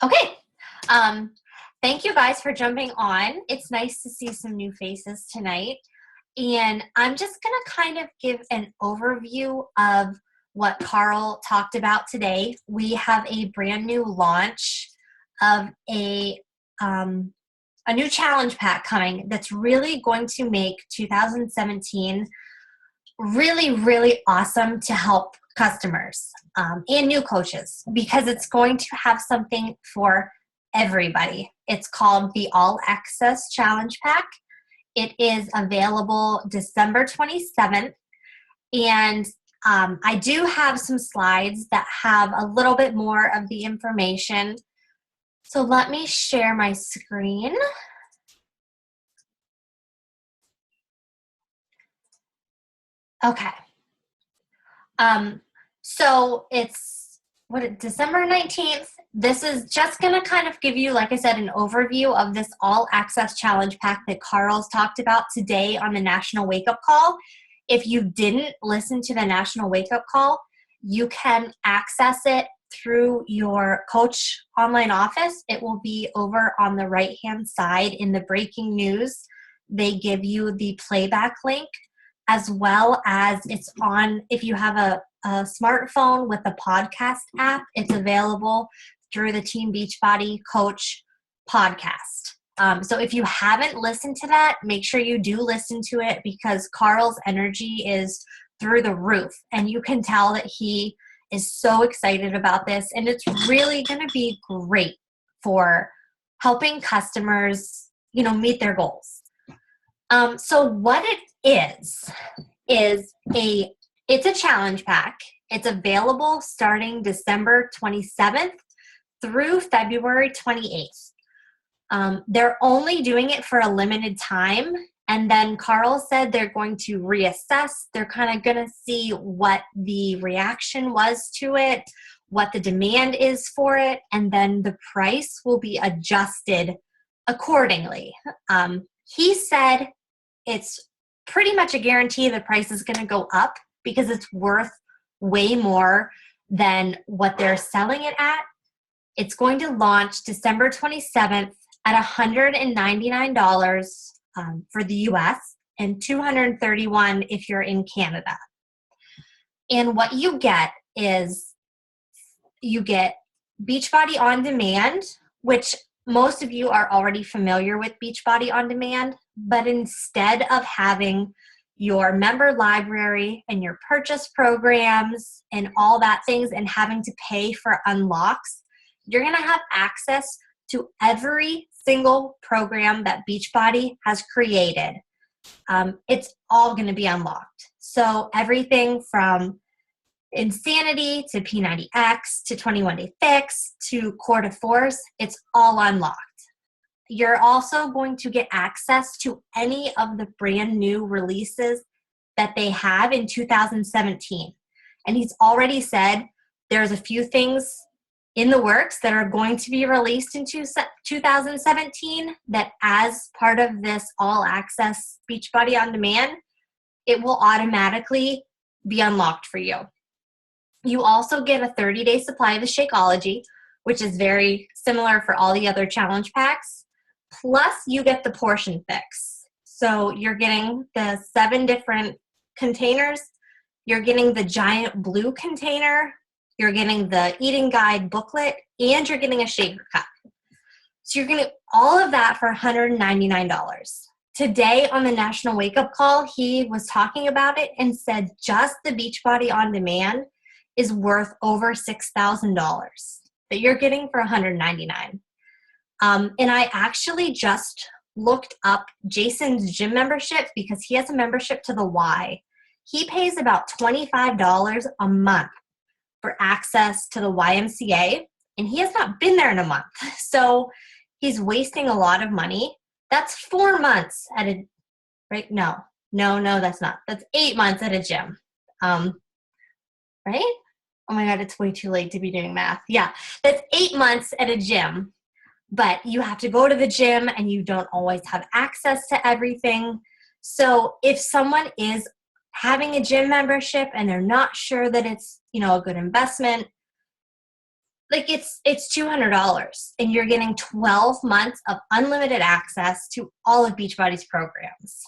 Okay. Um, Thank you guys for jumping on. It's nice to see some new faces tonight. And I'm just going to kind of give an overview of what Carl talked about today. We have a brand new launch of a new challenge pack coming that's really going to make 2017 really, really awesome to help customers and new coaches because it's going to have something for everybody. It's called the All Access Challenge Pack. It is available December 27th. And I do have some slides that have a little bit more of the information. So let me share my screen. Okay. So it's December 19th. This is just going to kind of give you, like I said, an overview of this all access challenge pack that Carl's talked about today on the National Wake Up Call. If you didn't listen to the National Wake Up Call, you can access it through your coach online office. It will be over on the right-hand side in the breaking news. They give you the playback link, as well as it's on, if you have a smartphone with the podcast app, it's available through the Team Beachbody Coach podcast. So if you haven't listened to that, make sure you do listen to it because Carl's energy is through the roof. And you can tell that he is so excited about this. And it's really going to be great for helping customers, meet their goals. So what it is it's a challenge pack. It's available starting December 27th through February 28th. They're only doing it for a limited time. And then Carl said they're going to reassess. They're kind of going to see what the reaction was to it, what the demand is for it, and then the price will be adjusted accordingly. He said it's pretty much a guarantee the price is going to go up because it's worth way more than what they're selling it at. It's going to launch December 27th at $199 for the US and $231 if you're in Canada. And what you get is you get Beachbody On Demand, which most of you are already familiar with Beachbody On Demand, but instead of having your member library and your purchase programs and all that things and having to pay for unlocks, you're going to have access to every single program that Beachbody has created. It's all going to be unlocked. So everything from Insanity to P90X to 21 Day Fix to Core to Force, it's all unlocked. You're also going to get access to any of the brand new releases that they have in 2017. And he's already said there's a few things in the works that are going to be released in 2017 that as part of this all access Beachbody On Demand, it will automatically be unlocked for you. You also get a 30-day supply of the Shakeology, which is very similar for all the other challenge packs. Plus, you get the portion fix. So you're getting the 7 different containers. You're getting the giant blue container. You're getting the eating guide booklet, and you're getting a shaker cup. So you're getting all of that for $199. Today on the National Wake Up Call, he was talking about it and said just the Beachbody On Demand is worth over $6,000 that you're getting for $199. And I actually just looked up Jason's gym membership because he has a membership to the Y. He pays about $25 a month for access to the YMCA, and he has not been there in a month. So he's wasting a lot of money. That's 4 months at a, right? No, that's not. That's 8 months at a gym. Right? Oh my God, it's way too late to be doing math. Yeah, that's 8 months at a gym, but you have to go to the gym and you don't always have access to everything. So if someone is having a gym membership and they're not sure that it's, a good investment, Like it's $200 and you're getting 12 months of unlimited access to all of Beachbody's programs.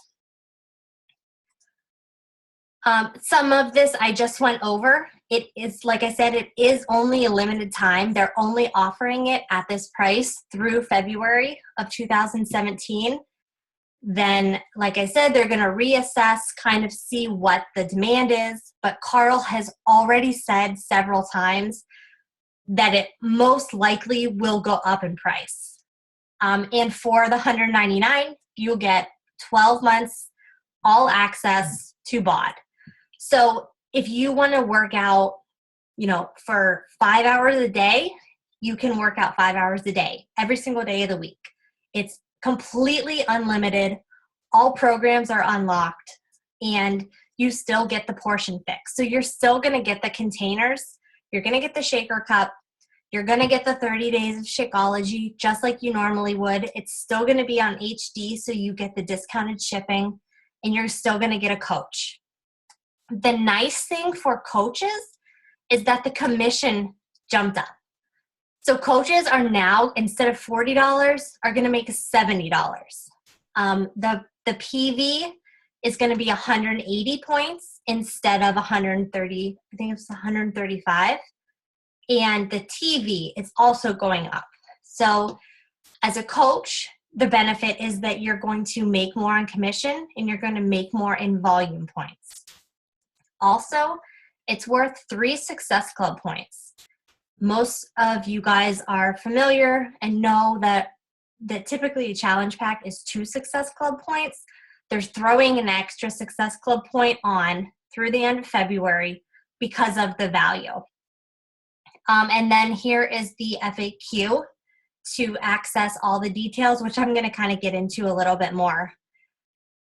Some of this I just went over. It is, like I said, it is only a limited time. They're only offering it at this price through February of 2017. Then, like I said, they're going to reassess, kind of see what the demand is. But Carl has already said several times that it most likely will go up in price. And for the $199, you'll get 12 months all access to BOD. So if you want to work out, for 5 hours a day, you can work out 5 hours a day, every single day of the week. It's completely unlimited. All programs are unlocked, and you still get the portion fix. So you're still going to get the containers. You're going to get the shaker cup. You're going to get the 30 days of Shakeology, just like you normally would. It's still going to be on HD, so you get the discounted shipping, and you're still going to get a coach. The nice thing for coaches is that the commission jumped up. So coaches are now, instead of $40, are going to make $70. The PV is going to be 180 points instead of 130. I think it's 135. And the TV is also going up. So as a coach, the benefit is that you're going to make more on commission and you're going to make more in volume points. Also, it's worth 3 Success Club points. Most of you guys are familiar and know that typically a challenge pack is 2 Success Club points. They're throwing an extra Success Club point on through the end of February because of the value. And then here is the FAQ to access all the details, which I'm going to kind of get into a little bit more.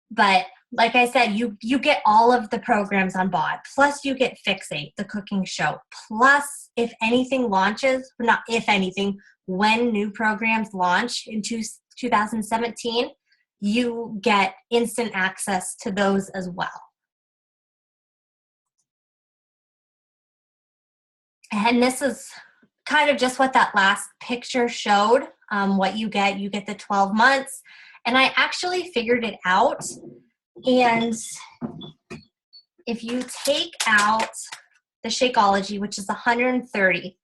But like I said, you get all of the programs on BOD, plus you get Fixate, the cooking show, plus if anything launches, not if anything, when new programs launch in 2017, you get instant access to those as well. And this is kind of just what that last picture showed, what you get. You get the 12 months. And I actually figured it out. And if you take out the Shakeology, which is $130,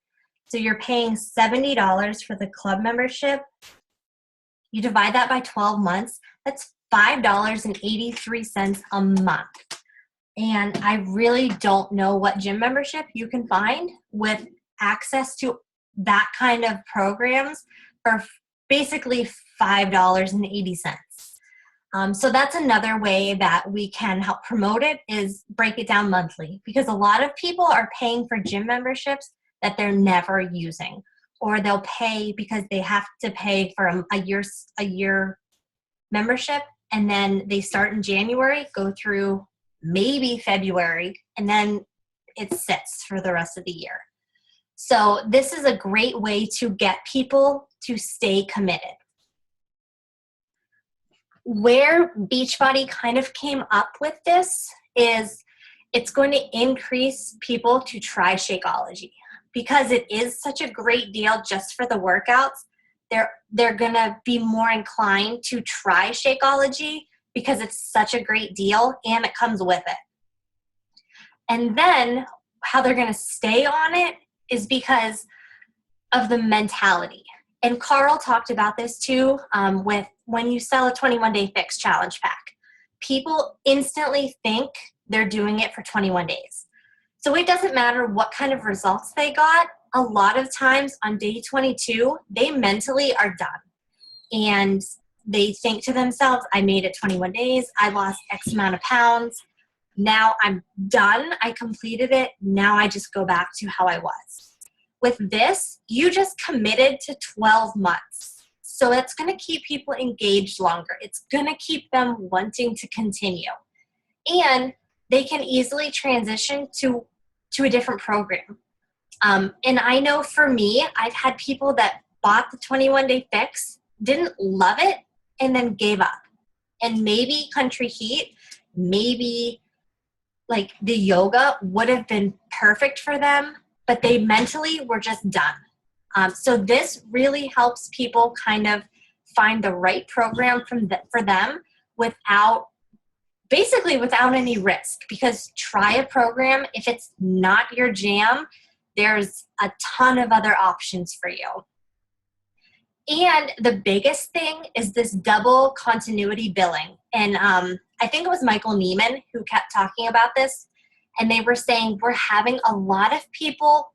so you're paying $70 for the club membership, you divide that by 12 months, that's $5.83 a month. And I really don't know what gym membership you can find with access to that kind of programs for basically $5.80. So that's another way that we can help promote it, is break it down monthly, because a lot of people are paying for gym memberships that they're never using, or they'll pay because they have to pay for a year membership, and then they start in January, go through maybe February, and then it sits for the rest of the year. So this is a great way to get people to stay committed. Where Beachbody kind of came up with this is it's going to increase people to try Shakeology, because it is such a great deal just for the workouts. They're going to be more inclined to try Shakeology because it's such a great deal and it comes with it. And then how they're going to stay on it is because of the mentality. And Carl talked about this too, with when you sell a 21-day fix challenge pack. People instantly think they're doing it for 21 days. So it doesn't matter what kind of results they got. A lot of times on day 22, they mentally are done. And they think to themselves, I made it 21 days. I lost X amount of pounds. Now I'm done. I completed it. Now I just go back to how I was. With this, you just committed to 12 months. So it's going to keep people engaged longer. It's going to keep them wanting to continue. And they can easily transition to a different program. And I know for me, I've had people that bought the 21-day fix, didn't love it, and then gave up. And maybe Country Heat, maybe like the yoga would have been perfect for them, but they mentally were just done. So this really helps people kind of find the right program for them basically without any risk, because try a program. If it's not your jam, there's a ton of other options for you. And the biggest thing is this double continuity billing. And I think it was Michael Neiman who kept talking about this. And they were saying we're having a lot of people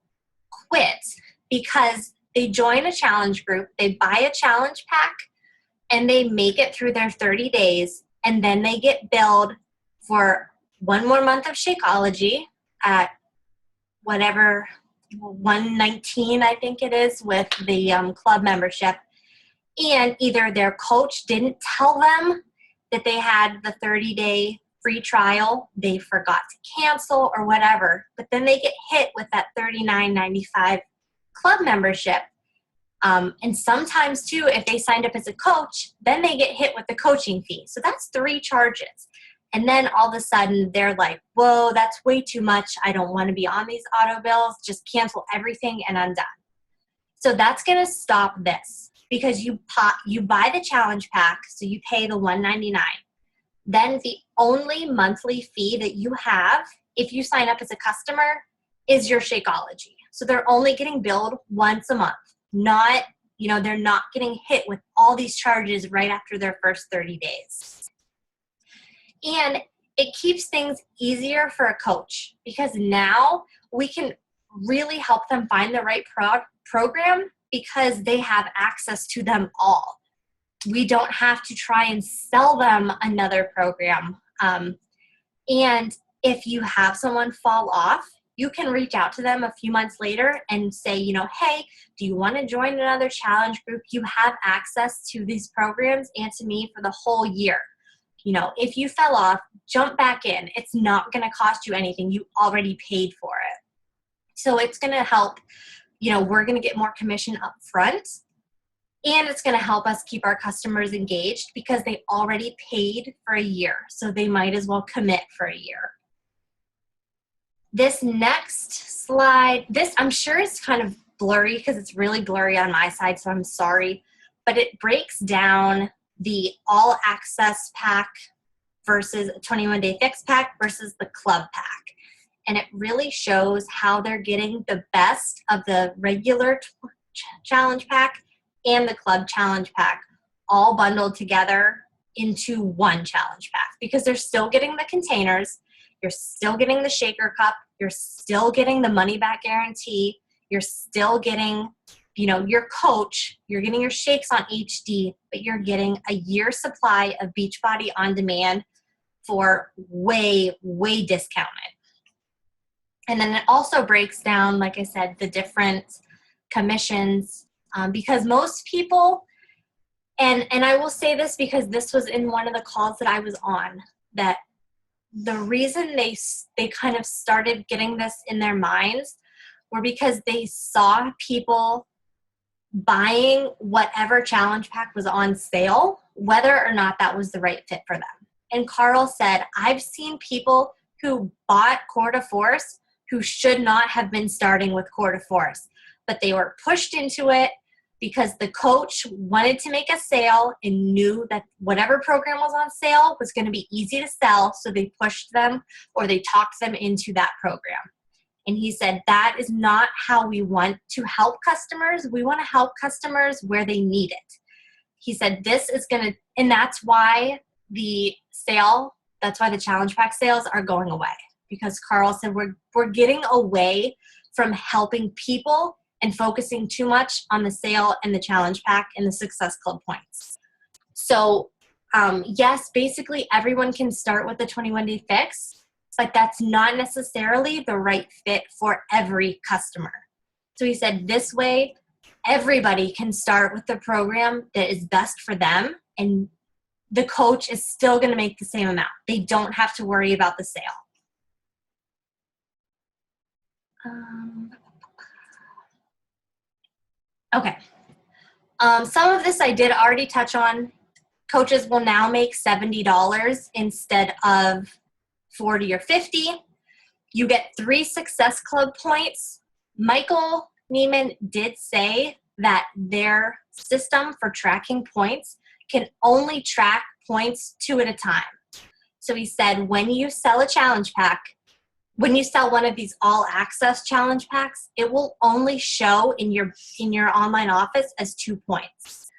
quit because they join a challenge group, they buy a challenge pack, and they make it through their 30 days. And then they get billed for one more month of Shakeology at whatever, 119, I think it is, with the club membership. And either their coach didn't tell them that they had the 30-day free trial, they forgot to cancel or whatever, but then they get hit with that $39.95 club membership. And sometimes too, if they signed up as a coach, then they get hit with the coaching fee. So that's 3 charges. And then all of a sudden they're like, whoa, that's way too much. I don't want to be on these auto bills. Just cancel everything and I'm done. So that's going to stop this, because you buy the challenge pack, so you pay the $199. Then the only monthly fee that you have if you sign up as a customer is your Shakeology. So they're only getting billed once a month. Not, they're not getting hit with all these charges right after their first 30 days. And it keeps things easier for a coach, because now we can really help them find the right program, because they have access to them all. We don't have to try and sell them another program. And if you have someone fall off, you can reach out to them a few months later and say, hey, do you want to join another challenge group? You have access to these programs and to me for the whole year. If you fell off, jump back in. It's not going to cost you anything. You already paid for it. So it's going to help, we're going to get more commission up front, and it's going to help us keep our customers engaged because they already paid for a year. So they might as well commit for a year. This next slide, I'm sure is kind of blurry because it's really blurry on my side, so I'm sorry, but it breaks down the all access pack versus a 21-day fix pack versus the club pack. And it really shows how they're getting the best of the regular challenge pack and the club challenge pack all bundled together into one challenge pack, because they're still getting the containers, you're still getting the shaker cup, you're still getting the money back guarantee, you're still getting your coach, you're getting your shakes on HD, but you're getting a year's supply of Beachbody On Demand for way, way discounted. And then it also breaks down, like I said, the different commissions, because most people, and I will say this because this was in one of the calls that I was on, that the reason they kind of started getting this in their minds were because they saw people buying whatever challenge pack was on sale, whether or not that was the right fit for them. And Carl said, I've seen people who bought Core de Force who should not have been starting with Core de Force, but they were pushed into it because the coach wanted to make a sale and knew that whatever program was on sale was going to be easy to sell, so they pushed them or they talked them into that program. And he said, that is not how we want to help customers. We want to help customers where they need it. He said, this is going to, and that's why the challenge pack sales are going away. Because Carl said, we're getting away from helping people and focusing too much on the sale and the challenge pack and the Success Club points. So yes, basically everyone can start with the 21-day fix, but that's not necessarily the right fit for every customer. So he said, this way, everybody can start with the program that is best for them, and the coach is still going to make the same amount. They don't have to worry about the sale. Okay. Some of this I did already touch on. Coaches will now make $70 instead of $40 or $50. You get 3 Success Club points. Michael Neiman did say that their system for tracking points can only track points 2 at a time. So he said when you sell a challenge pack, when you sell one of these all access challenge packs, it will only show in your online office as 2 points.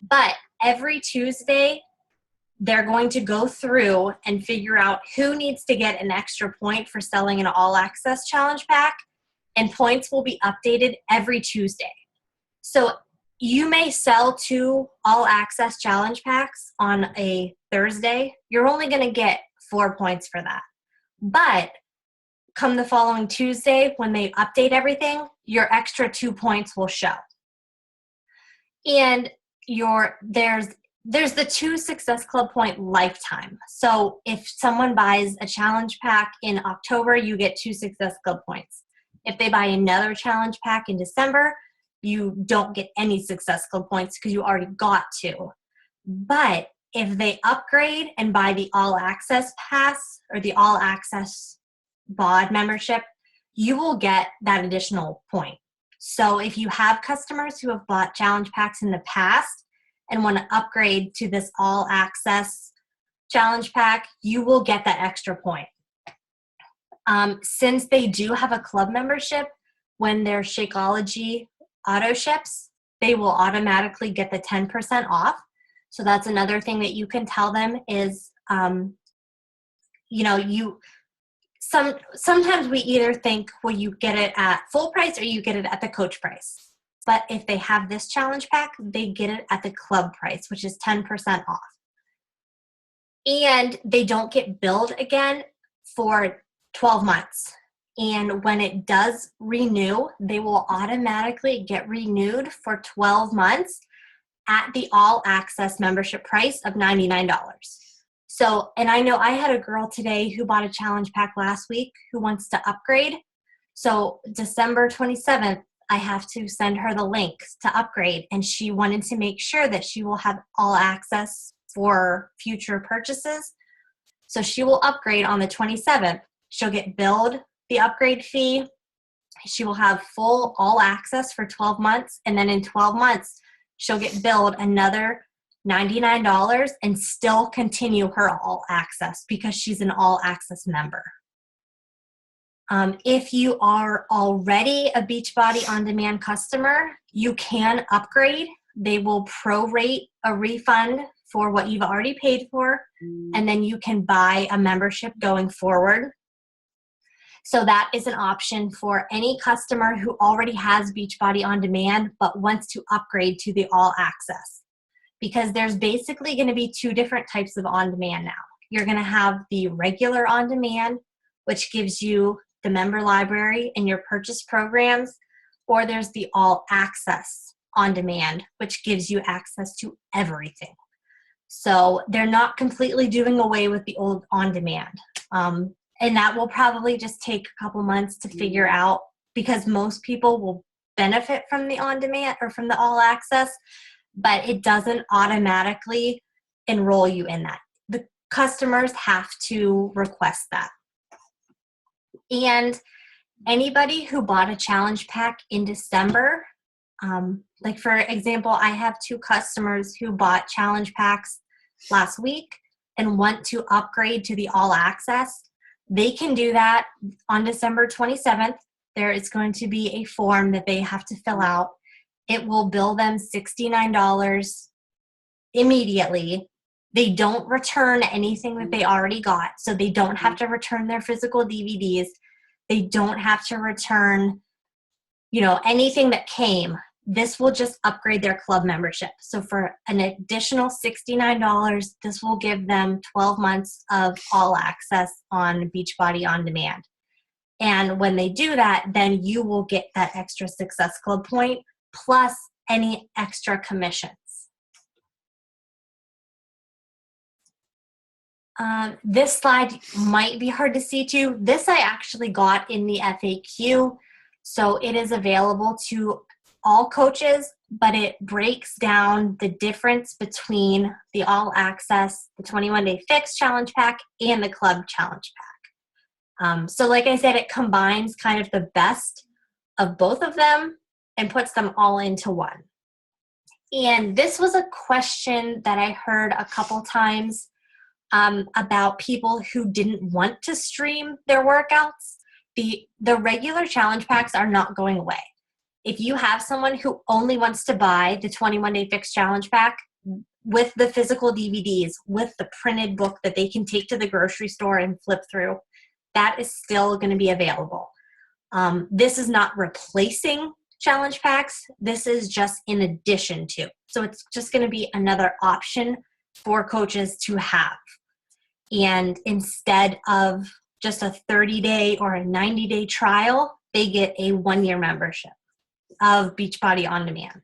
But every Tuesday, they're going to go through and figure out who needs to get an extra point for selling an all access challenge pack, and points will be updated every Tuesday. So you may sell 2 all access challenge packs on a Thursday. You're only going to get 4 points for that. But come the following Tuesday, when they update everything, your extra 2 points will show. And there's the 2 Success Club point lifetime. So if someone buys a challenge pack in October, you get 2 Success Club points. If they buy another challenge pack in December, you don't get any Success Club points because you already got 2. But if they upgrade and buy the All Access Pass or the All Access BOD membership, you will get that additional point. So if you have customers who have bought challenge packs in the past and want to upgrade to this All Access challenge pack, you will get that extra point. Since they do have a club membership, when their Shakeology auto ships, they will automatically get the 10% off. So that's another thing that you can tell them is, sometimes we either think, well, you get it at full price or you get it at the coach price. But if they have this challenge pack, they get it at the club price, which is 10% off. And they don't get billed again for 12 months. And when it does renew, they will automatically get renewed for 12 months at the all access membership price of $99. So, and I know I had a girl today who bought a challenge pack last week who wants to upgrade. So December 27th, I have to send her the link to upgrade. And she wanted to make sure that she will have all access for future purchases. So she will upgrade on the 27th. She'll get billed the upgrade fee. She will have full all access for 12 months. And then in 12 months, she'll get billed another $99 and still continue her all access because she's an all access member. If you are already a Beachbody On Demand customer, you can upgrade. They will prorate a refund for what you've already paid for, and then you can buy a membership going forward. So that is an option for any customer who already has Beachbody On Demand but wants to upgrade to the all access. Because there's basically going to be 2 different types of on-demand now. You're going to have the regular on-demand, which gives you the member library and your purchase programs, or there's the all-access on-demand, which gives you access to everything. So they're not completely doing away with the old on-demand. And that will probably just take a couple months to figure out because most people will benefit from the on-demand or from the all-access, but it doesn't automatically enroll you in that. The customers have to request that. And anybody who bought a challenge pack in December, like for example, I have 2 customers who bought challenge packs last week and want to upgrade to the all access. They can do that on December 27th. There is going to be a form that they have to fill out. It will bill them $69 immediately. They don't return anything that they already got. So they don't have to return their physical DVDs. They don't have to return, anything that came. This will just upgrade their club membership. So for an additional $69, this will give them 12 months of all access on Beachbody On Demand. And when they do that, then you will get that extra Success Club point plus any extra commissions. This slide might be hard to see too. This I actually got in the FAQ. So it is available to all coaches, but it breaks down the difference between the all access, the 21-day fix challenge pack, and the club challenge pack. So like I said, it combines kind of the best of both of them. and puts them all into one. And this was a question that I heard a couple times about people who didn't want to stream their workouts. The regular challenge packs are not going away. If you have someone who only wants to buy the 21-day fix challenge pack with the physical DVDs, with the printed book that they can take to the grocery store and flip through, that is still going to be available. This is not replacing challenge packs. This is just in addition to. So it's just going to be another option for coaches to have. And instead of just a 30-day or a 90-day trial, they get a 1-year membership of Beachbody On Demand.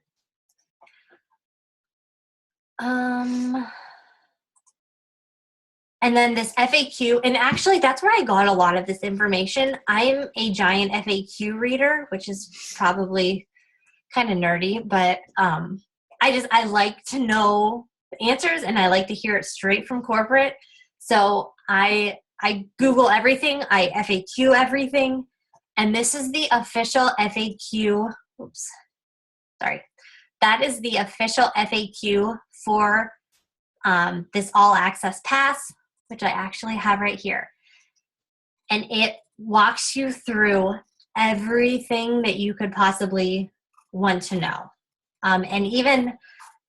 And then this FAQ, and actually that's where I got a lot of this information. I'm a giant FAQ reader, which is probably kind of nerdy, but I like to know the answers, and I like to hear it straight from corporate. So I Google everything, I FAQ everything, and this is the official FAQ. Oops, sorry. That is the official FAQ for this All Access Pass, which I actually have right here. And it walks you through everything that you could possibly want to know. And even,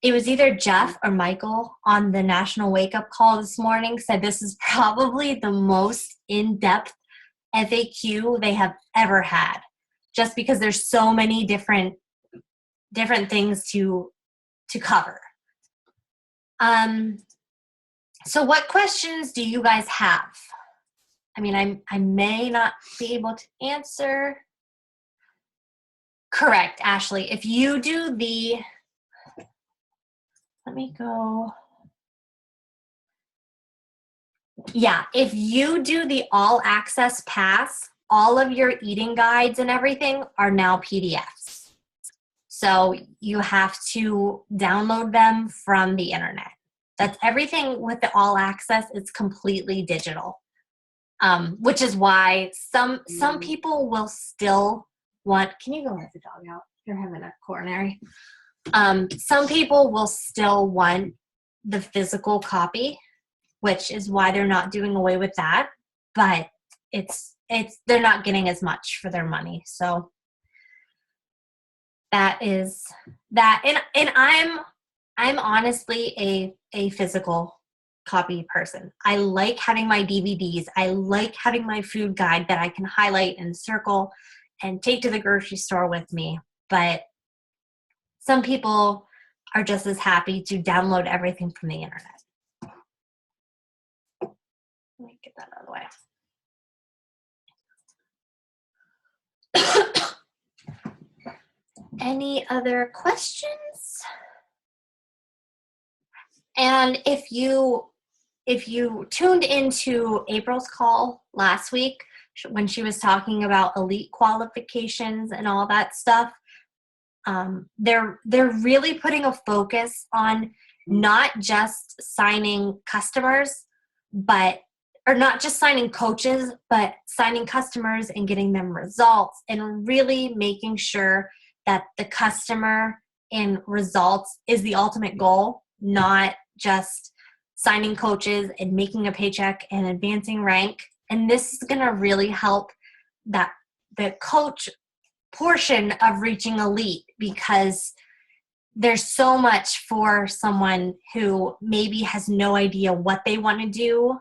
it was either Jeff or Michael on the National Wake Up Call this morning said this is probably the most in-depth FAQ they have ever had, just because there's so many different things to cover. So what questions do you guys have? I mean, I may not be able to answer. Correct, Ashley. If you do the, let me go. Yeah, if you do the All Access Pass, all of your eating guides and everything are now PDFs. So you have to download them from the internet. That's everything with the All Access. It's completely digital, which is why some people will still want. Can you go let the dog out? You're having a coronary. Some people will still want the physical copy, which is why they're not doing away with that. But they're not getting as much for their money. So that is that. And I'm honestly a physical copy person. I like having my DVDs. I like having my food guide that I can highlight and circle and take to the grocery store with me. But some people are just as happy to download everything from the internet. Let me get that out of the way. Any other questions? And if you tuned into April's call last week when she was talking about elite qualifications and all that stuff, they're really putting a focus on not just signing customers, or not just signing coaches, but signing customers and getting them results, and really making sure that the customer and results is the ultimate goal, not just signing coaches and making a paycheck and advancing rank. And this is going to really help that the coach portion of reaching elite, because there's so much for someone who maybe has no idea what they want to do.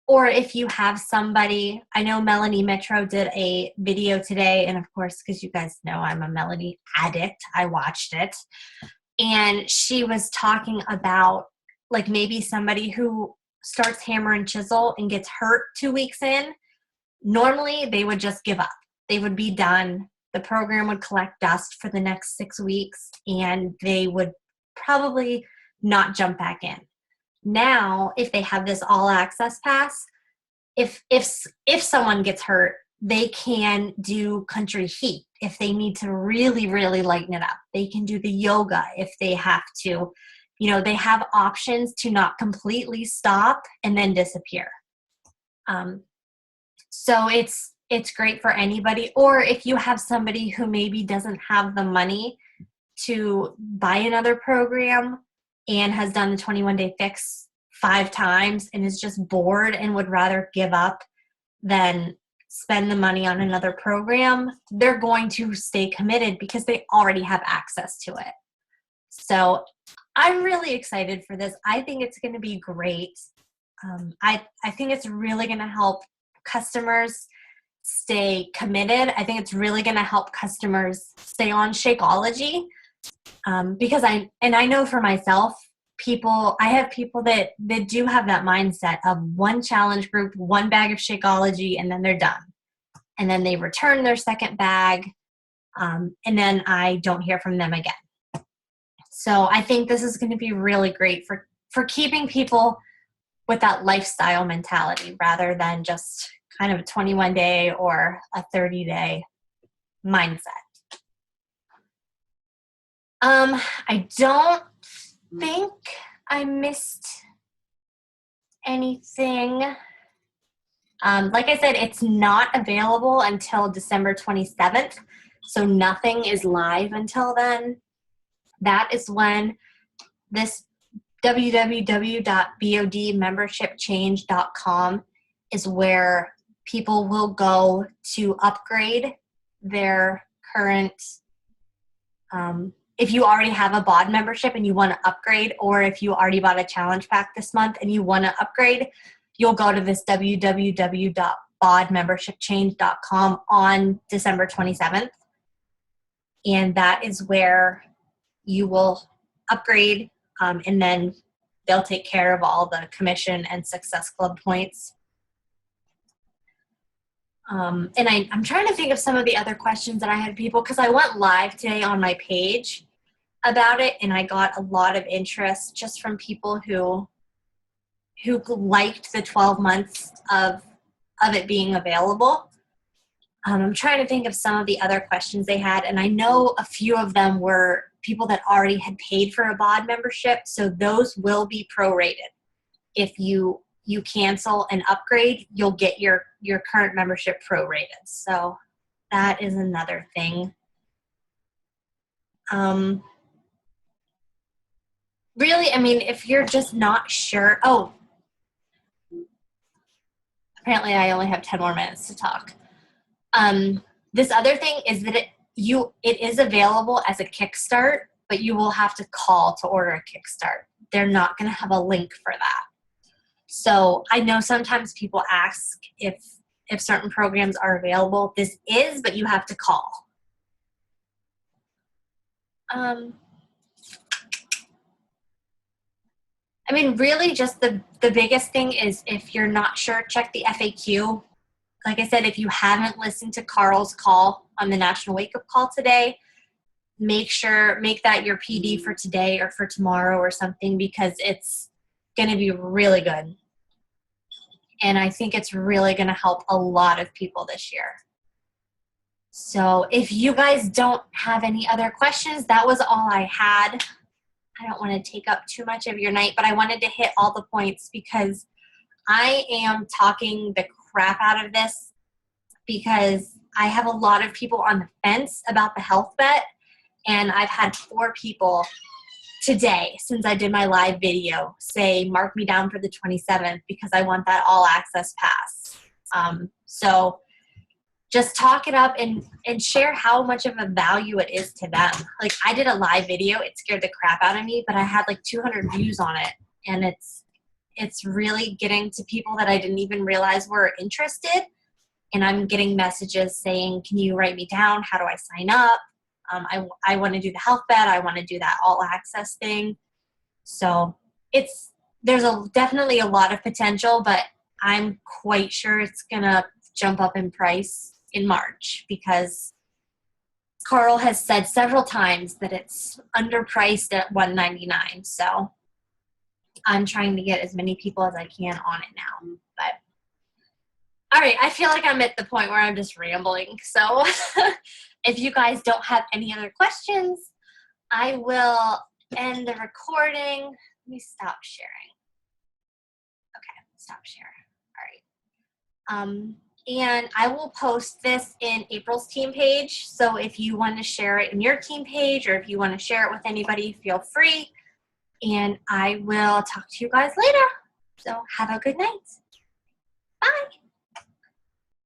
Or if you have somebody, I know Melanie Metro did a video today, and of course, because you guys know I'm a Melanie addict, I watched it. And she was talking about like maybe somebody who starts hammer and chisel and gets hurt 2 weeks in. Normally, they would just give up. They would be done. The program would collect dust for the next 6 weeks, and they would probably not jump back in. Now, if they have this All Access Pass, if someone gets hurt, they can do country heat. If they need to really, really lighten it up, they can do the yoga if they have to. You know, they have options to not completely stop and then disappear. So it's it's great for anybody. Or if you have somebody who maybe doesn't have the money to buy another program and has done the 21-day fix 5 times and is just bored and would rather give up than spend the money on another program, they're going to stay committed because they already have access to it. So I'm really excited for this. I think it's going to be great. I think it's really going to help customers stay committed. I think it's really going to help customers stay on Shakeology, because I know for myself, I have people that do have that mindset of one challenge group, one bag of Shakeology, and then they're done. And then they return their second bag, and then I don't hear from them again. So I think this is going to be really great for keeping people with that lifestyle mentality rather than just kind of a 21-day or a 30-day mindset. I don't think I missed anything. Like I said, it's not available until December 27th, so nothing is live until then. That is when this www.bodmembershipchange.com is where people will go to upgrade their current, if you already have a BOD membership and you want to upgrade, or if you already bought a challenge pack this month and you want to upgrade, you'll go to this www.bodmembershipchange.com on December 27th. And that is where you will upgrade, and then they'll take care of all the commission and Success Club points. And I'm trying to think of some of the other questions that I had people, because I went live today on my page about it, and I got a lot of interest just from people who liked the 12 months of it being available. I'm trying to think of some of the other questions they had, and I know a few of them were people that already had paid for a BOD membership, so those will be prorated. If you cancel and upgrade, you'll get your current membership prorated. So that is another thing. Really, I mean, if you're just not sure, apparently I only have 10 more minutes to talk. This other thing is that it is available as a kickstart, but you will have to call to order a kickstart. They're not going to have a link for that. So I know sometimes people ask if certain programs are available. This is, but you have to call. I mean, really just the biggest thing is if you're not sure, check the FAQ. Like I said, if you haven't listened to Carl's call on the National Wake Up Call today, make that your PD for today or for tomorrow or something, because it's going to be really good. And I think it's really going to help a lot of people this year. So if you guys don't have any other questions, that was all I had. I don't want to take up too much of your night, but I wanted to hit all the points because I am talking the crap out of this because I have a lot of people on the fence about the health bet, and I've had 4 people today since I did my live video say mark me down for the 27th because I want that all access pass. So just talk it up and share how much of a value it is to them. Like, I did a live video, it scared the crap out of me, but I had like 200 views on it, and it's really getting to people that I didn't even realize were interested. And I'm getting messages saying, can you write me down? How do I sign up? I want to do the health bet. I want to do that all access thing. So there's definitely a lot of potential, but I'm quite sure it's going to jump up in price in March because Carl has said several times that it's underpriced at $199. So I'm trying to get as many people as I can on it now. But all right, I feel like I'm at the point where I'm just rambling. So if you guys don't have any other questions, I will end the recording. Let me stop sharing. Okay, stop sharing. All right. And I will post this in April's team page. So if you want to share it in your team page or if you want to share it with anybody, feel free. And I will talk to you guys later. So have a good night. Bye.